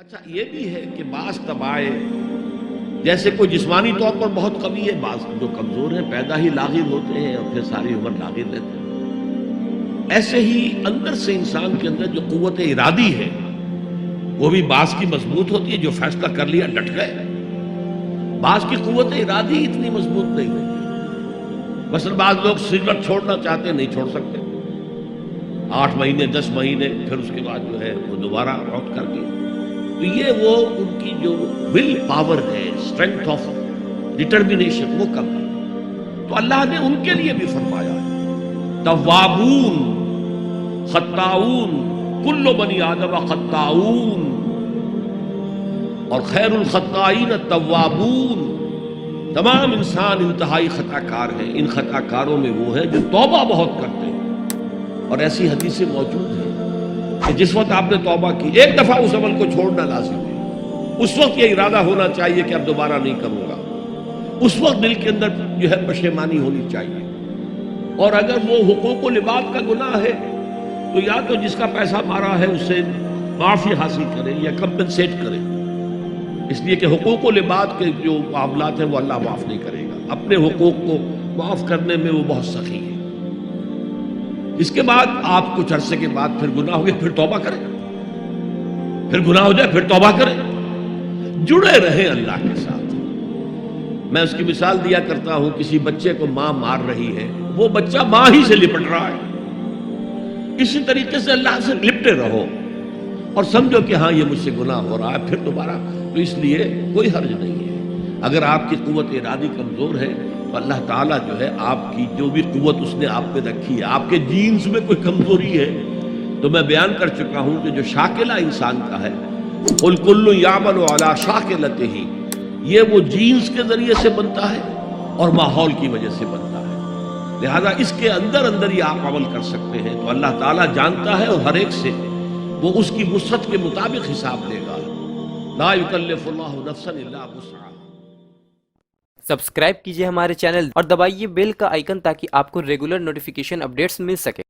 اچھا یہ بھی ہے کہ بعض طبائع جیسے کوئی جسمانی طور پر بہت قوی ہے، بعض جو کمزور ہیں پیدا ہی لاغر ہوتے ہیں اور پھر ساری عمر لاغر رہتے ہیں، ایسے ہی اندر سے انسان کے اندر جو قوت ارادی ہے وہ بھی بعض کی مضبوط ہوتی ہے، جو فیصلہ کر لیا ڈٹ گئے، بعض کی قوت ارادی اتنی مضبوط نہیں ہوتی۔ مثلا بعض لوگ سگریٹ چھوڑنا چاہتے ہیں، نہیں چھوڑ سکتے، 8 مہینے 10 مہینے پھر اس کے بعد جو ہے وہ دوبارہ لوٹ کر کے، تو یہ وہ ان کی جو ول پاور ہے، اسٹرینتھ آف ڈٹرمینیشن وہ کم ہے۔ تو اللہ نے ان کے لیے بھی فرمایا ہے توابون خطاؤون کل بنی آدم خطاؤون، اور خیر الخطائین التوابون، تمام انسان انتہائی خطا کار ہیں، ان خطا کاروں میں وہ ہیں جو توبہ بہت کرتے ہیں۔ اور ایسی حدیثیں موجود ہیں کہ جس وقت آپ نے توبہ کی، ایک دفعہ اس عمل کو چھوڑنا لازم ہے، اس وقت یہ ارادہ ہونا چاہیے کہ اب دوبارہ نہیں کروں گا، اس وقت دل کے اندر جو ہے پشیمانی ہونی چاہیے۔ اور اگر وہ حقوق و لباد کا گناہ ہے تو یا تو جس کا پیسہ مارا ہے اس سے معافی حاصل کرے یا کمپنسیٹ کرے، اس لیے کہ حقوق و لباد کے جو معاملات ہیں وہ اللہ معاف نہیں کرے گا، اپنے حقوق کو معاف کرنے میں وہ بہت سخی ہے۔ اس کے بعد آپ کچھ عرصے کے بعد پھر گناہ ہو گیا، پھر توبہ کریں، پھر گناہ ہو جائے پھر توبہ کریں، جڑے رہیں اللہ کے ساتھ۔ میں اس کی مثال دیا کرتا ہوں، کسی بچے کو ماں مار رہی ہے، وہ بچہ ماں ہی سے لپٹ رہا ہے، اسی طریقے سے اللہ سے لپٹے رہو اور سمجھو کہ ہاں یہ مجھ سے گناہ ہو رہا ہے، پھر دوبارہ، تو اس لیے کوئی حرج نہیں ہے۔ اگر آپ کی قوت ارادی کمزور ہے تو اللہ تعالیٰ جو ہے آپ کی جو بھی قوت اس نے آپ پہ رکھی ہے، آپ کے جینز میں کوئی کمزوری ہے تو میں بیان کر چکا ہوں کہ جو شاکلہ انسان کا ہے، قل کل یعمل علی شاکلتہ، یہ وہ جینز کے ذریعے سے بنتا ہے اور ماحول کی وجہ سے بنتا ہے، لہذا اس کے اندر اندر ہی آپ عمل کر سکتے ہیں۔ تو اللہ تعالیٰ جانتا ہے اور ہر ایک سے وہ اس کی وسعت کے مطابق حساب لے گا، لا یکلف اللہ نفسا الا وسعہا۔ سبسکرائب کیجئے ہمارے چینل اور دبائیے بیل کا آئیکن تاکہ آپ کو ریگولر نوٹیفیکیشن اپڈیٹس مل سکے۔